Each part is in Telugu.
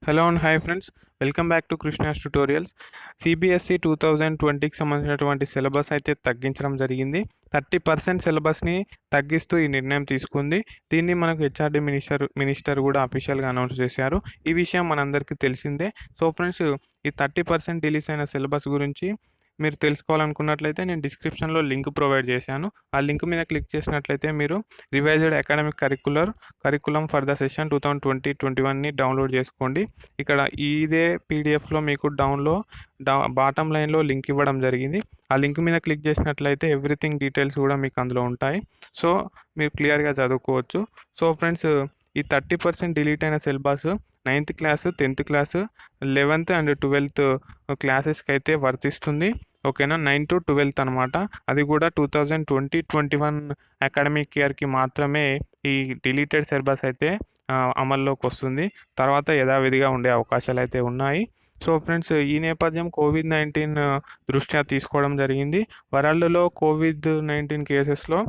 Hello and hi friends, welcome back to Krishna's tutorials. CBSE 2020కి సంబంధించినటువంటి సిలబస్ అయితే తగ్గించడం జరిగింది. 30% సిలబస్ని తగ్గిస్తూ ఈ నిర్ణయం తీసుకుంది. దీన్ని మనకు హెచ్ఆర్డి మినిస్టర్ కూడా అఫీషియల్గా అనౌన్స్ చేశారు. ఈ విషయం మనందరికీ తెలిసిందే. సో ఫ్రెండ్స్, ఈ 30% రిలీజ్ అయిన సిలబస్ గురించి మీరు తెలుసుకోవాలనుకున్నట్లయితే నేను డిస్క్రిప్షన్లో లింక్ ప్రొవైడ్ చేశాను. ఆ లింక్ మీద క్లిక్ చేసినట్లయితే మీరు revised academic curriculum for the session 2020-21ని డౌన్లోడ్ చేసుకోండి. ఇక్కడ ఇదే పీడిఎఫ్లో మీకు బాటమ్ లైన్లో లింక్ ఇవ్వడం జరిగింది. ఆ లింక్ మీద క్లిక్ చేసినట్లయితే ఎవ్రీథింగ్ డీటెయిల్స్ కూడా మీకు అందులో ఉంటాయి. సో మీరు క్లియర్గా చదువుకోవచ్చు. సో ఫ్రెండ్స్, ఈ 30% డిలీట్ అయిన syllabus 9th class, 10th class, 11th and 12th క్లాసెస్కి అయితే వర్తిస్తుంది. ఓకేనా, 9 to 12th అనమాట. అది కూడా 2020-21 అకాడమిక్ ఇయర్కి మాత్రమే ఈ డిలీటెడ్ సిలబస్ అయితే అమల్లోకి వస్తుంది. తర్వాత యథావిధిగా ఉండే అవకాశాలు అయితే ఉన్నాయి. సో ఫ్రెండ్స్, ఈ నేపథ్యం కోవిడ్-19 దృష్ట్యా తీసుకోవడం జరిగింది. వరల్డ్లో కోవిడ్-19 కేసెస్లో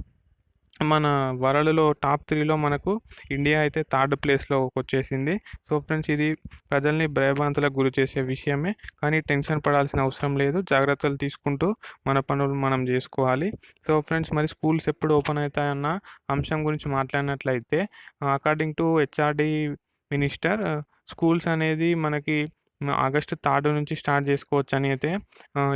మన వరల్డ్లో టాప్ 3లో మనకు ఇండియా అయితే 3rd ప్లేస్లోకి వచ్చేసింది. సో ఫ్రెండ్స్, ఇది ప్రజల్ని భయభ్రాంతులకు గురి చేసే విషయమే, కానీ టెన్షన్ పడాల్సిన అవసరం లేదు. జాగ్రత్తలు తీసుకుంటూ మన పనులు మనం చేసుకోవాలి. సో ఫ్రెండ్స్, మరి స్కూల్స్ ఎప్పుడు ఓపెన్ అవుతాయన్న అంశం గురించి మాట్లాడినట్లయితే, according to HRD minister, schools అనేది మనకి ఆగస్టు 3rd నుంచి స్టార్ట్ చేసుకోవచ్చు అని అయితే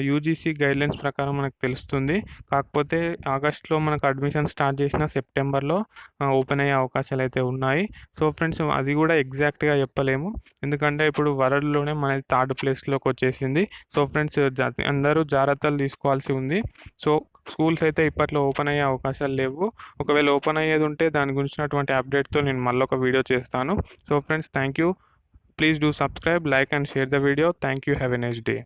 యూజీసీ గైడ్లైన్స్ ప్రకారం మనకు తెలుస్తుంది. కాకపోతే ఆగస్ట్లో మనకు అడ్మిషన్ స్టార్ట్ చేసిన సెప్టెంబర్లో ఓపెన్ అయ్యే అవకాశాలు అయితే ఉన్నాయి. సో ఫ్రెండ్స్, అది కూడా ఎగ్జాక్ట్గా చెప్పలేము, ఎందుకంటే ఇప్పుడు వరల్డ్లోనే మనది 3rd ప్లేస్లోకి వచ్చేసింది. సో ఫ్రెండ్స్, అందరూ జాగ్రత్తలు తీసుకోవాల్సి ఉంది. సో స్కూల్స్ అయితే ఇప్పట్లో ఓపెన్ అయ్యే అవకాశాలు లేవు. ఒకవేళ ఓపెన్ అయ్యేది ఉంటే దాని గురించినటువంటి అప్డేట్తో నేను మళ్ళీ ఒక వీడియో చేస్తాను. So friends, thank you. Please do subscribe, like and share the video. Thank you. Have a nice day.